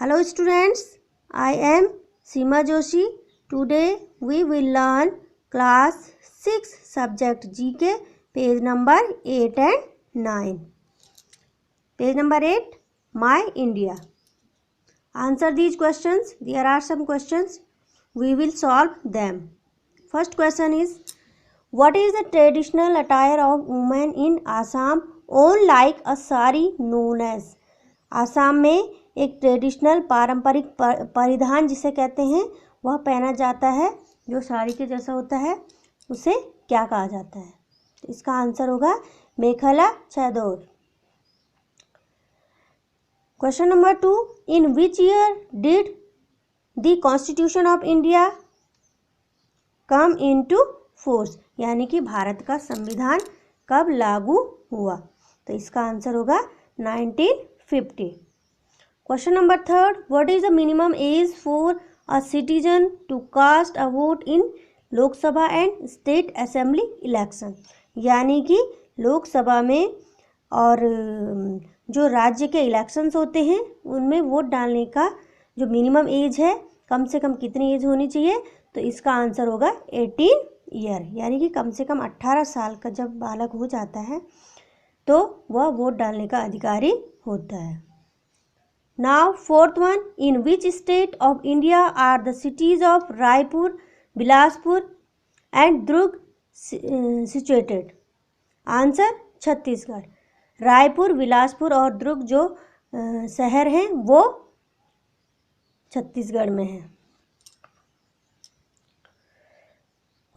Hello students, I am Seema Joshi. Today we will learn class 6 subject GK page number 8 and 9. Page number 8, My India. Answer these questions. There are some questions. We will solve them. First question is, what is the traditional attire of women in Assam worn like a sari known as? Assam में एक traditional पारंपरिक परिधान जिसे कहते हैं वह पहना जाता है जो साड़ी के जैसा होता है, उसे क्या कहा जाता है? तो इसका आंसर होगा mekhela chador. Question number 2, in which year did the constitution of India come into force? यानी कि भारत का संविधान कब लागू हुआ? तो इसका आंसर होगा 1950. Question number 3, what is the minimum age for a citizen to cast a vote in लोक सभा एंड स्टेट असेंबली इलेक्शन? यानी कि लोकसभा में और जो राज्य के इलेक्शंस होते हैं उनमें वोट डालने का जो मिनिमम एज है, कम से कम कितनी एज होनी चाहिए? तो इसका आंसर होगा 18 ईयर. यानी कि कम से कम 18 साल का जब बालक हो जाता है तो वह वोट डालने का अधिकारी होता है. Now fourth one, in which state of India are the cities of Raipur, Bilaspur and Durg situated? Answer Chhattisgarh. Raipur, Bilaspur और दुर्ग जो शहर हैं वो छत्तीसगढ़ में है.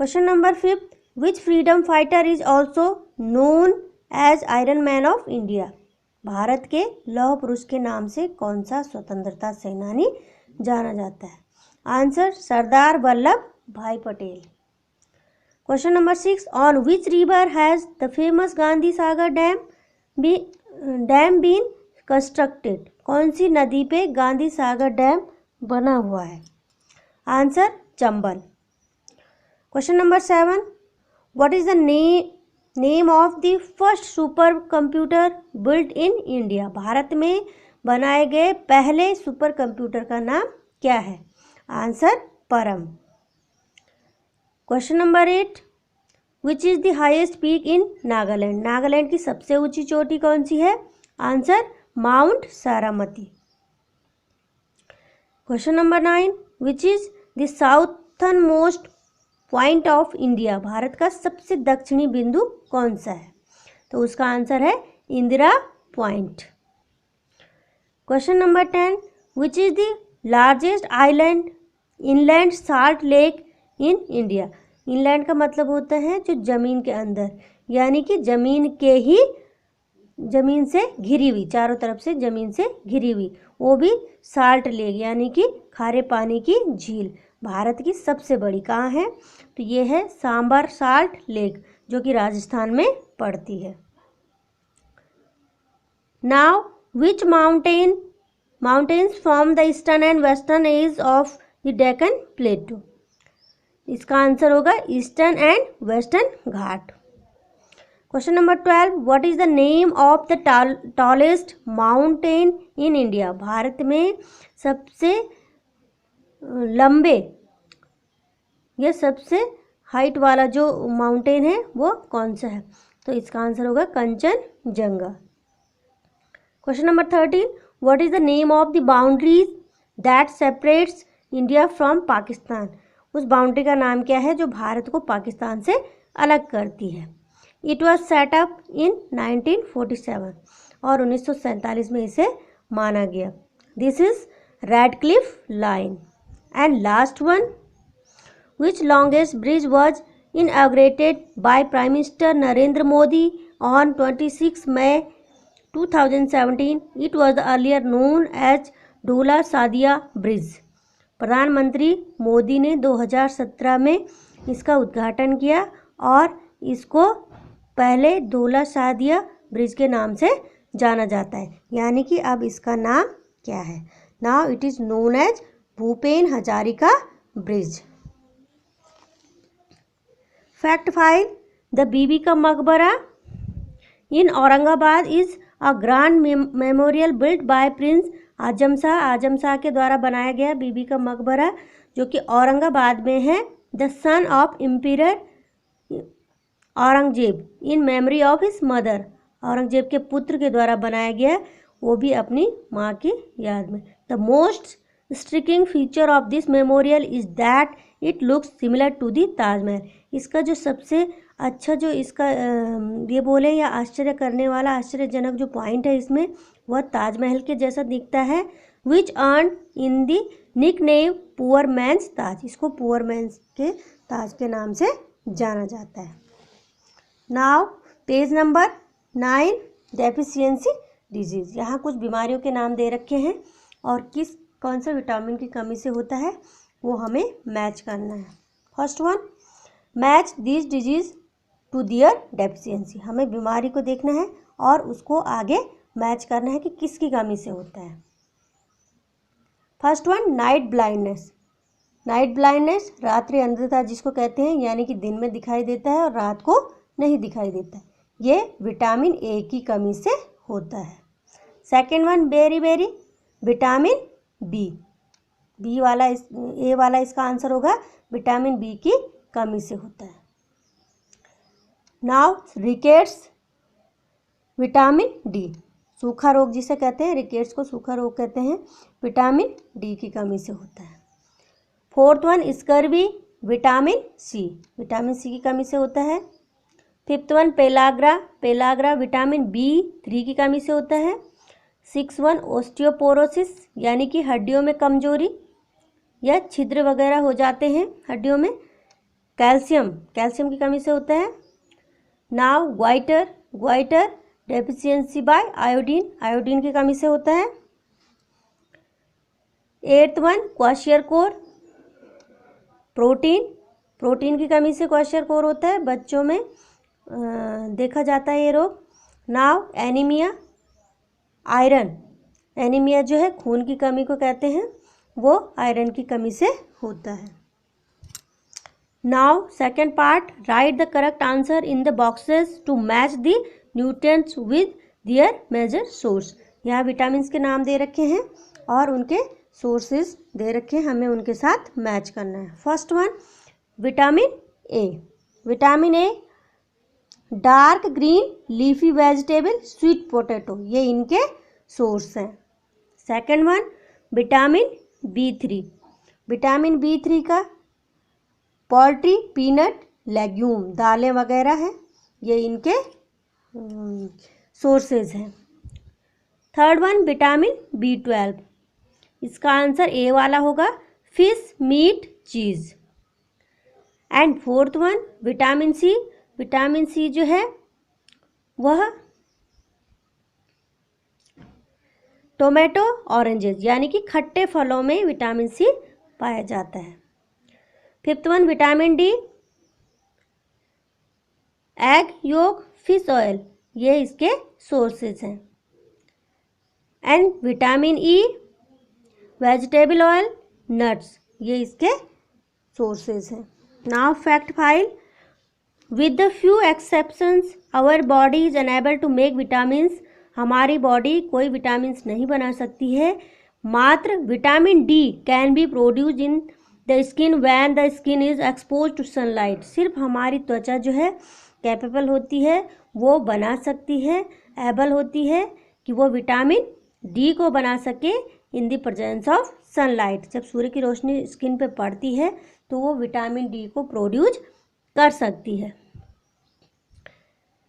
Question number 5, which freedom fighter is also known as iron man of India? Bharat के लौह पुरुष के नाम से कौन सा स्वतंत्रता सेनानी जाना जाता है? Answer Sardar Vallabh Bhai Patel. Question number 6, on which river has the famous Gandhi Sagar dam been constructed? कौन सी नदी पे गांधी सागर डैम बना हुआ है? Answer Chambal. Question number 7, what is the name of the first super computer built in India? Bharat में बनाए गए पहले सुपर कंप्यूटर का नाम क्या है? आंसर परम. Question number 8, which is the highest peak in Nagaland? Nagaland की सबसे ऊंची चोटी कौन सी है? Answer mount Saramati. Question number 9, which is the southern most point of India? Bharat का सबसे दक्षिणी बिंदु कौन सा है? तो उसका आंसर है Indira point. Question number 10, which is the largest island inland salt lake in India? Inland का मतलब होता है जो जमीन के अंदर, यानी कि जमीन से घिरी हुई, चारों तरफ से जमीन से घिरी हुई, वो भी साल्ट लेक यानी कि खारे पानी की झील भारत की सबसे बड़ी कहाँ है? तो ये है सांबर साल्ट लेक जो कि राजस्थान में पड़ती है. Now which mountains form the eastern and western edge of the Deccan plateau? इसका आंसर होगा eastern and western Ghat. Question number 12, what is the name of the tallest mountain in India? Bharat में सबसे लंबे या सबसे हाइट वाला जो माउंटेन है वो कौन सा है? तो इसका आंसर होगा Kanchenjunga. Question number 13, what is the name of the boundaries that separates India from Pakistan? उस बाउंड्री का नाम क्या है जो भारत को पाकिस्तान से अलग करती है? It was set up in 1947 और 1947 में इसे माना गया. This is Radcliffe line. And last one, which longest bridge was inaugurated by Prime Minister Narendra Modi on 26 May 2017? It was earlier known as Dola Sadia Bridge. प्रधानमंत्री मोदी ने 2017 में इसका उद्घाटन किया और इसको पहले धोला सादिया ब्रिज के नाम से जाना जाता है. यानी कि अब इसका नाम क्या है? Now it is known as Bhupen Hazarika bridge. Fact 5, the Bibi ka Maqbara in Aurangabad is a grand memorial built by prince Azam Shah के द्वारा बनाया गया बीबी का मकबरा जो कि औरंगाबाद में है। The son of emperor Aurangzeb in memory of his mother, Aurangzeb के पुत्र के द्वारा बनाया गया, वो भी अपनी माँ की याद में। The most striking feature of this memorial is that it looks similar to the Taj Mahal. इसका जो सबसे अच्छा जो इसका ये बोले या आश्चर्य करने वाला आश्चर्यजनक जो पॉइंट है इसमें, वह ताजमहल के जैसा दिखता है। Which earn in the nickname poor man's Taj, इसको पुअर मैंस के ताज के नाम से जाना जाता है। Now page number 9, deficiency disease. यहाँ कुछ बीमारियों के नाम दे रखे हैं और कौन सा विटामिन की कमी से होता है वो हमें मैच करना है। First one, match this disease to their deficiency. हमें बीमारी को देखना है और उसको आगे मैच करना है कि किसकी कमी से होता है। First one, night blindness. Night blindness रात्रि अंधता जिसको कहते हैं, यानी कि दिन में दिखाई देता है और रात को नहीं दिखाई देता है, ये विटामिन ए की कमी से होता है। Second one, beri beri, vitamin B वाला ए वाला इसका आंसर होगा, विटामिन बी की कमी से होता है। नाउ रिकेट्स, विटामिन डी, सूखा रोग जिसे कहते हैं, रिकेट्स को सूखा रोग कहते हैं, विटामिन डी की कमी से होता है। Fourth one, scurvy, vitamin C की कमी से होता है। Fifth one, pellagra vitamin B3 की कमी से होता है। सिक्स वन, ओस्टियोपोरोसिस यानी कि हड्डियों में कमजोरी या छिद्र वगैरह हो जाते हैं हड्डियों में, कैल्शियम की कमी से होता है। Now goitre deficiency by iodine की कमी से होता है। एट्थ वन, क्वाशियरकोर, प्रोटीन की कमी से क्वाशियरकोर होता है, बच्चों में देखा जाता है ये रोग। नाउ एनीमिया, एनीमिया जो है खून की कमी को कहते हैं, वो आयरन की कमी से होता है। Now second part, write the correct answer in the boxes to match the nutrients with their major source. यहाँ विटामिन के नाम दे रखे हैं और उनके सोर्सेज दे रखे हैं, हमें उनके साथ मैच करना है। First one, vitamin a dark green leafy vegetable sweet potato, ये इनके सोर्स हैं। सेकंड वन, विटामिन बी3 का पोल्ट्री, पीनट, लेग्यूम, दालें वगैरह हैं, ये इनके सोर्सेज हैं। थर्ड वन, विटामिन B12, इसका आंसर ए वाला होगा, fish, meat, cheese. And fourth one, vitamin C जो है वह टोमेटो, ऑरेंजेस यानी कि खट्टे फलों में विटामिन सी पाया जाता है। Fifth one, vitamin D, egg yolk, fish oil, ये इसके सोर्सेज हैं। And vitamin E, vegetable oil, nuts, ये इसके सोर्सेज हैं। Now fact file, with the few exceptions our body is unable to make vitamins, हमारी बॉडी कोई vitamins नहीं बना सकती है, मात्र vitamin D can be produced in the skin when the skin is exposed to sunlight, सिर्फ हमारी त्वचा जो है कैपेबल होती है, वो बना सकती है, एबल होती है कि वो विटामिन डी को बना सके in the presence of sunlight, जब सूर्य की रोशनी स्किन पे पड़ती है तो वो विटामिन डी को प्रोड्यूस कर सकती है।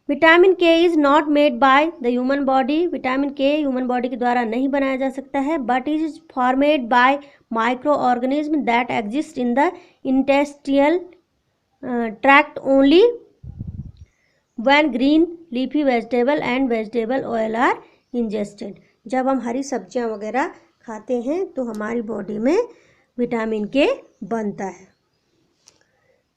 Vitamin K is not made by the human body, vitamin K human body के द्वारा नहीं बनाया जा सकता है, but is formed by micro organism that exist in the intestinal tract only when green leafy vegetable and vegetable oil are ingested, जब हम हरी सब्जियां वगैरह खाते हैं तो हमारी बॉडी में विटामिन के बनता है।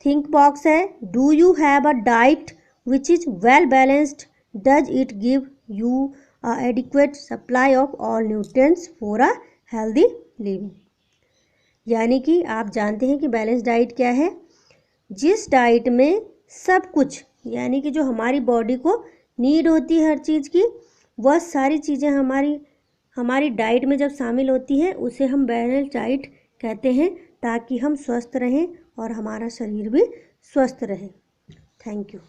थिंक बॉक्स है, do you have a diet which is well balanced, does it give you a adequate supply of all nutrients for a healthy living, यानी कि आप जानते हैं कि बैलेंस डाइट क्या है, जिस डाइट में सब कुछ यानी कि जो हमारी बॉडी को नीड होती है हर चीज़ की, वह सारी चीज़ें हमारी डाइट में जब शामिल होती है उसे हम बैलेंस डाइट कहते हैं, ताकि हम स्वस्थ रहें और हमारा शरीर भी स्वस्थ रहे। Thank you.